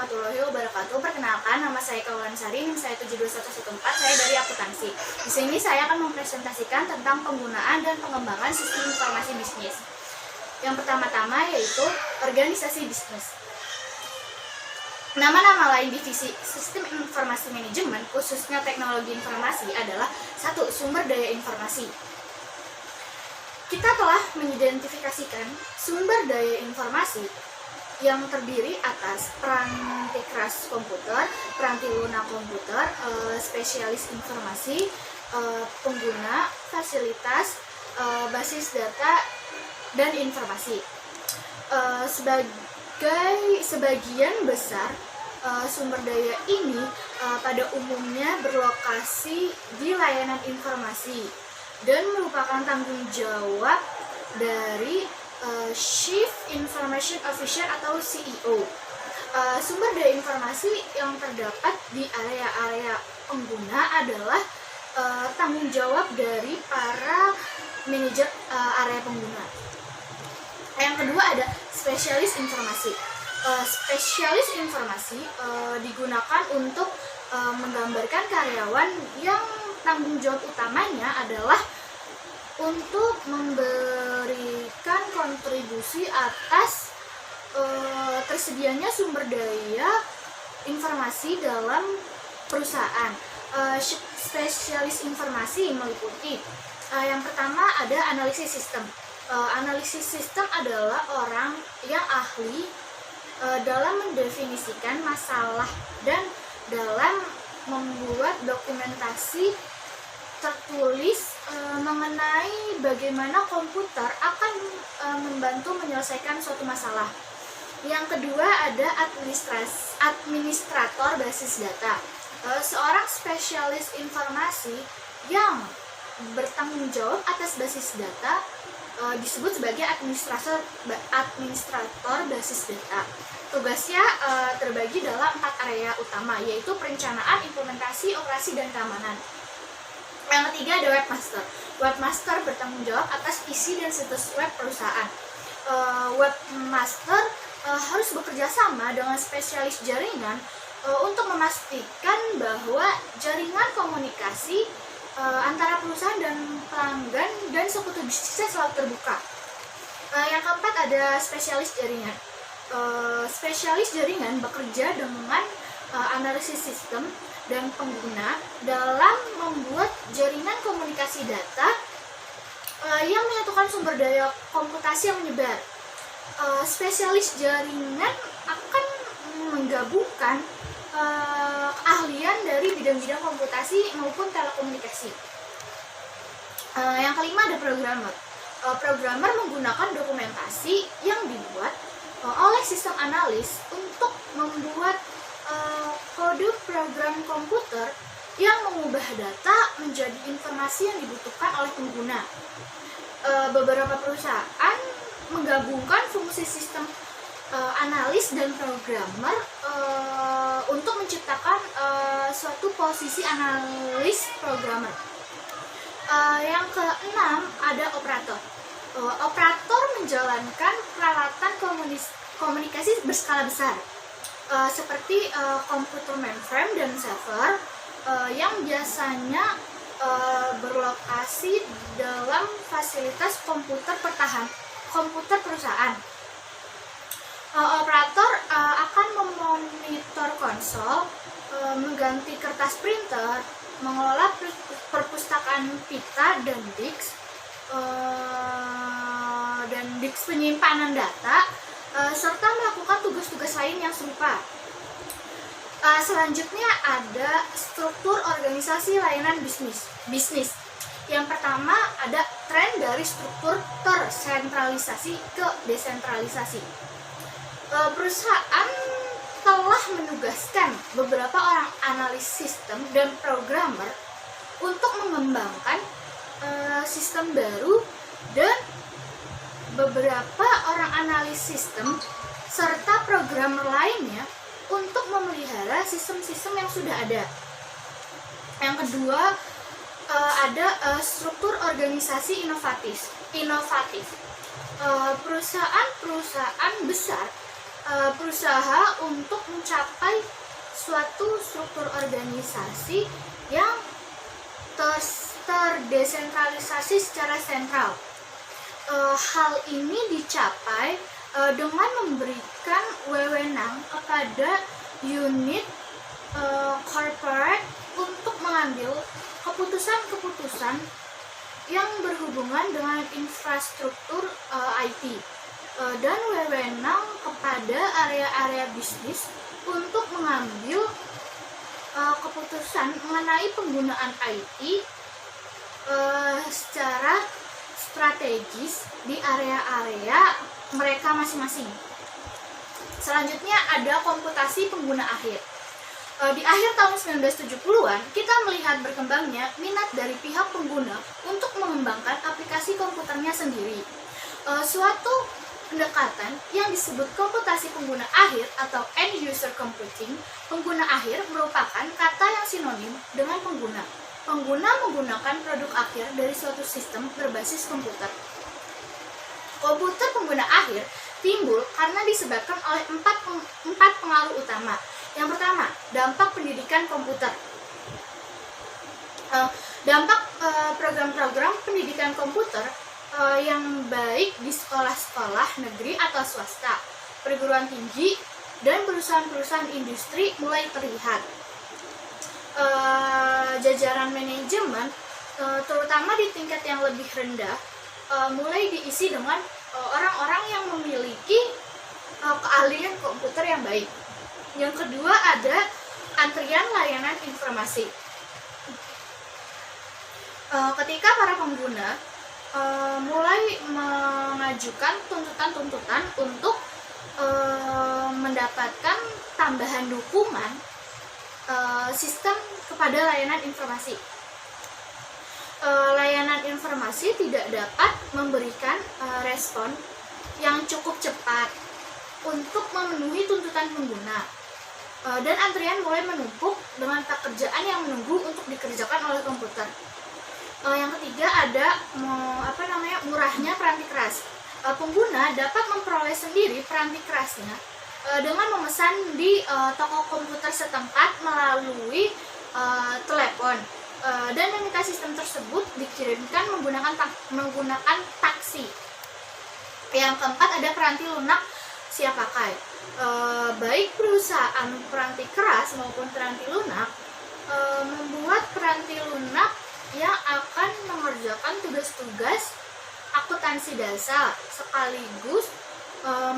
warahmatullahi wabarakatuh. Perkenalkan, nama saya Kaulan Sari, NIM saya 72114, saya dari akuntansi. Di sini saya akan mempresentasikan tentang penggunaan dan pengembangan sistem informasi bisnis. Yang pertama-tama yaitu organisasi bisnis. Nama-nama lain divisi sistem informasi manajemen, khususnya teknologi informasi adalah 1. Sumber daya informasi. Kita telah mengidentifikasikan sumber daya informasi yang terdiri atas peranti keras komputer, peranti lunak komputer, spesialis informasi, pengguna, fasilitas, basis data, dan informasi. Sebagian besar sumber daya ini pada umumnya berlokasi di layanan informasi dan merupakan tanggung jawab dari Chief Information Officer atau CEO. Sumber daya informasi yang terdapat di area-area pengguna adalah tanggung jawab dari para manajer area pengguna. Yang kedua ada spesialis informasi. Spesialis informasi digunakan untuk menggambarkan karyawan yang tanggung jawab utamanya adalah untuk memberikan kontribusi atas tersedianya sumber daya informasi dalam perusahaan. Spesialis informasi meliputi yang pertama ada analisis sistem. Analisis sistem adalah orang yang ahli dalam mendefinisikan masalah dan dalam membuat dokumentasi tertulis mengenai bagaimana komputer akan membantu menyelesaikan suatu masalah. Yang kedua ada administrator basis data. Seorang spesialis informasi yang bertanggung jawab atas basis data disebut sebagai administrator basis data. Tugasnya terbagi dalam 4 area utama, yaitu perencanaan, implementasi, operasi, dan keamanan. Yang ketiga ada webmaster. Webmaster bertanggung jawab atas isi dan situs web perusahaan. Webmaster harus bekerja sama dengan spesialis jaringan untuk memastikan bahwa jaringan komunikasi antara perusahaan dan pelanggan dan sekutu bisnisnya selalu terbuka. Yang keempat ada spesialis jaringan. Spesialis jaringan bekerja dengan analisis sistem dan pengguna dalam membuat jaringan komunikasi data yang menyatukan sumber daya komputasi yang menyebar. Spesialis jaringan akan menggabungkan keahlian dari bidang-bidang komputasi maupun telekomunikasi. Yang kelima ada programmer. Programmer menggunakan dokumentasi yang dibuat oleh sistem analis untuk membuat kode program komputer yang mengubah data menjadi informasi yang dibutuhkan oleh pengguna. Beberapa perusahaan menggabungkan fungsi sistem analis dan programmer untuk menciptakan suatu posisi analis programmer. Yang keenam ada operator. Operator menjalankan peralatan komunikasi berskala besar seperti komputer mainframe dan server yang biasanya berlokasi dalam fasilitas komputer perusahaan. Operator akan memonitor konsol, mengganti kertas printer, mengelola perpustakaan pita dan disk penyimpanan data, serta melakukan tugas-tugas lain yang serupa. Selanjutnya ada struktur organisasi layanan bisnis. Yang pertama ada tren dari struktur tersentralisasi ke desentralisasi. Perusahaan telah menugaskan beberapa orang analis sistem dan programmer untuk mengembangkan sistem baru dan beberapa orang analis sistem serta programmer lainnya untuk memelihara sistem-sistem yang sudah ada. Yang kedua ada struktur organisasi inovatif. Perusahaan besar berusaha untuk mencapai suatu struktur organisasi yang terdesentralisasi secara sentral. Hal ini dicapai dengan memberikan wewenang kepada unit corporate untuk mengambil keputusan-keputusan yang berhubungan dengan infrastruktur IT dan wewenang kepada area-area bisnis untuk mengambil keputusan mengenai penggunaan IT secara strategis di area-area mereka masing-masing. Selanjutnya ada komputasi pengguna akhir. Di akhir tahun 1970-an, kita melihat berkembangnya minat dari pihak pengguna untuk mengembangkan aplikasi komputernya sendiri. Suatu pendekatan yang disebut komputasi pengguna akhir atau end user computing, pengguna akhir merupakan kata yang sinonim dengan pengguna. Pengguna menggunakan produk akhir dari suatu sistem berbasis komputer. Komputer pengguna akhir timbul karena disebabkan oleh empat pengaruh utama. Yang pertama, dampak pendidikan komputer. Dampak program-program pendidikan komputer yang baik di sekolah-sekolah negeri atau swasta, perguruan tinggi, dan perusahaan-perusahaan industri mulai terlihat. Jajaran manajemen, terutama di tingkat yang lebih rendah, mulai diisi dengan orang-orang yang memiliki keahlian komputer yang baik. Yang kedua ada antrian layanan informasi. Ketika para pengguna mulai mengajukan tuntutan-tuntutan untuk mendapatkan tambahan dukungan sistem kepada layanan informasi. Layanan informasi tidak dapat memberikan respon yang cukup cepat untuk memenuhi tuntutan pengguna, dan antrian mulai menumpuk dengan pekerjaan yang menunggu untuk dikerjakan oleh komputer. Yang ketiga ada murahnya peranti keras. Pengguna dapat memperoleh sendiri peranti kerasnya dengan memesan di toko komputer setempat melalui telepon dan meminta sistem tersebut dikirimkan menggunakan taksi. Yang keempat ada peranti lunak siap pakai. Baik perusahaan peranti keras maupun peranti lunak membuat peranti lunak yang akan mengerjakan tugas-tugas akuntansi dasar sekaligus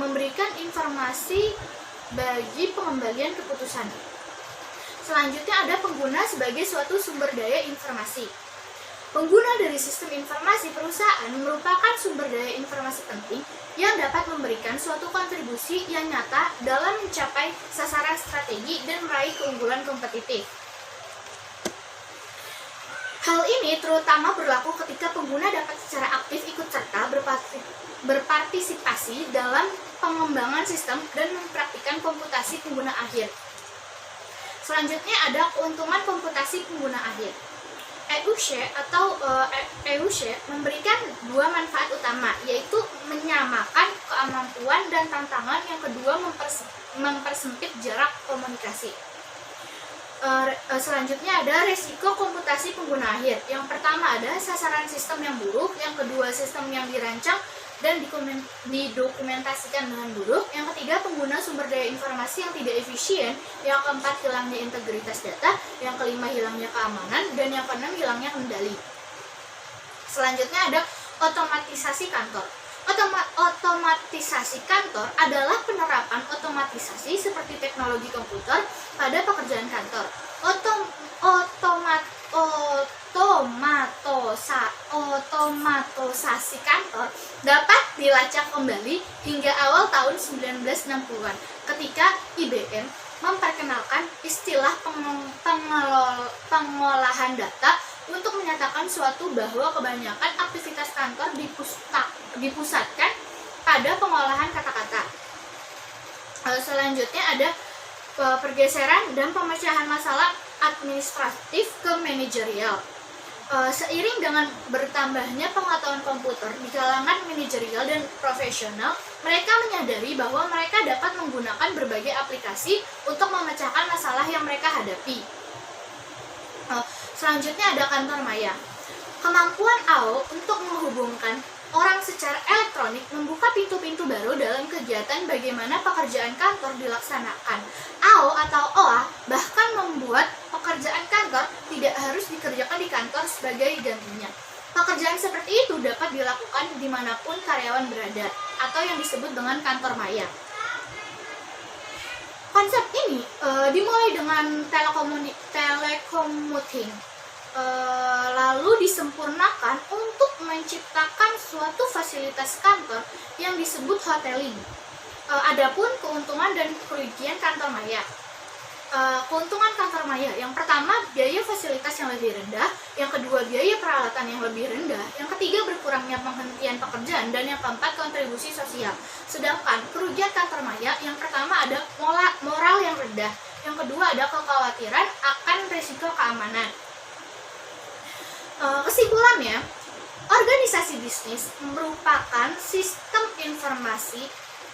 memberikan informasi bagi pengembalian keputusan. Selanjutnya ada pengguna sebagai suatu sumber daya informasi. Pengguna dari sistem informasi perusahaan merupakan sumber daya informasi penting yang dapat memberikan suatu kontribusi yang nyata dalam mencapai sasaran strategi dan meraih keunggulan kompetitif. Hal ini terutama berlaku ketika pengguna dapat secara aktif ikut serta berpartisipasi dalam pengembangan sistem dan mempraktikkan komputasi pengguna akhir. Selanjutnya ada keuntungan komputasi pengguna akhir. EUC memberikan dua manfaat utama, yaitu menyamakan kemampuan dan tantangan, yang kedua mempersempit jarak komunikasi. Selanjutnya ada resiko komputasi pengguna akhir. Yang pertama ada sasaran sistem yang buruk, yang kedua sistem yang dirancang dan didokumentasikan dengan buruk, yang ketiga pengguna sumber daya informasi yang tidak efisien, yang keempat hilangnya integritas data, yang kelima hilangnya keamanan, dan yang keenam hilangnya kendali. Selanjutnya ada otomatisasi kantor. Otomatisasi kantor adalah penerapan otomatisasi seperti teknologi komputer pada pekerjaan kantor. Otomatisasi kantor dapat dilacak kembali hingga awal tahun 1960-an ketika IBM memperkenalkan istilah pengolahan data untuk menyatakan suatu bahwa kebanyakan aktivitas kantor dipusatkan pada pengolahan kata-kata. Selanjutnya ada pergeseran dan pemecahan masalah administratif ke manajerial. Seiring dengan bertambahnya pengetahuan komputer di kalangan manajerial dan profesional, mereka menyadari bahwa mereka dapat menggunakan berbagai aplikasi untuk memecahkan masalah yang mereka hadapi. Selanjutnya ada kantor maya. Kemampuan AO untuk menghubungkan orang secara elektronik membuka pintu-pintu baru dalam kegiatan bagaimana pekerjaan kantor dilaksanakan. AO atau OA bahkan membuat pekerjaan kantor tidak harus dikerjakan di kantor sebagai gantinya. Pekerjaan seperti itu dapat dilakukan dimanapun karyawan berada, atau yang disebut dengan kantor maya. Konsep ini dimulai dengan telekommuting, lalu disempurnakan untuk menciptakan suatu fasilitas kantor yang disebut hoteling. Adapun keuntungan dan kerugian kantor maya. Keuntungan kantor maya, yang pertama biaya fasilitas yang lebih rendah, yang kedua biaya peralatan yang lebih rendah, yang ketiga berkurangnya penghentian pekerjaan, dan yang keempat kontribusi sosial. Sedangkan kerugian kantor maya, yang pertama ada moral yang rendah, yang kedua ada kekhawatiran akan risiko keamanan. Kesimpulannya, organisasi bisnis merupakan sistem informasi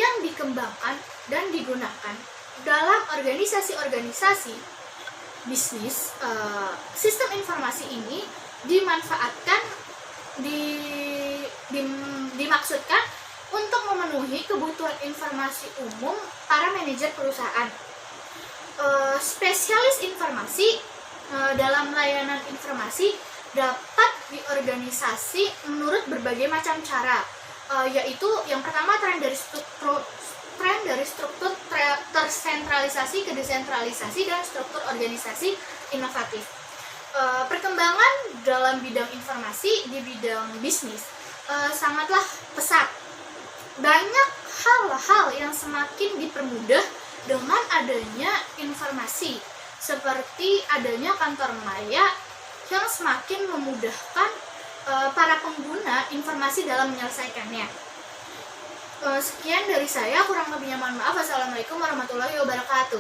yang dikembangkan dan digunakan dalam organisasi-organisasi bisnis. Sistem informasi ini dimanfaatkan, dimaksudkan untuk memenuhi kebutuhan informasi umum para manajer perusahaan. Spesialis informasi dalam layanan informasi dapat diorganisasi menurut berbagai macam cara, yaitu yang pertama tren dari struktur tersentralisasi ke desentralisasi dan struktur organisasi inovatif. Perkembangan dalam bidang informasi di bidang bisnis sangatlah pesat. Banyak hal-hal yang semakin dipermudah dengan adanya informasi, seperti adanya kantor maya yang semakin memudahkan para pengguna informasi dalam menyelesaikannya. Sekian dari saya, kurang lebihnya mohon maaf. Wassalamualaikum warahmatullahi wabarakatuh.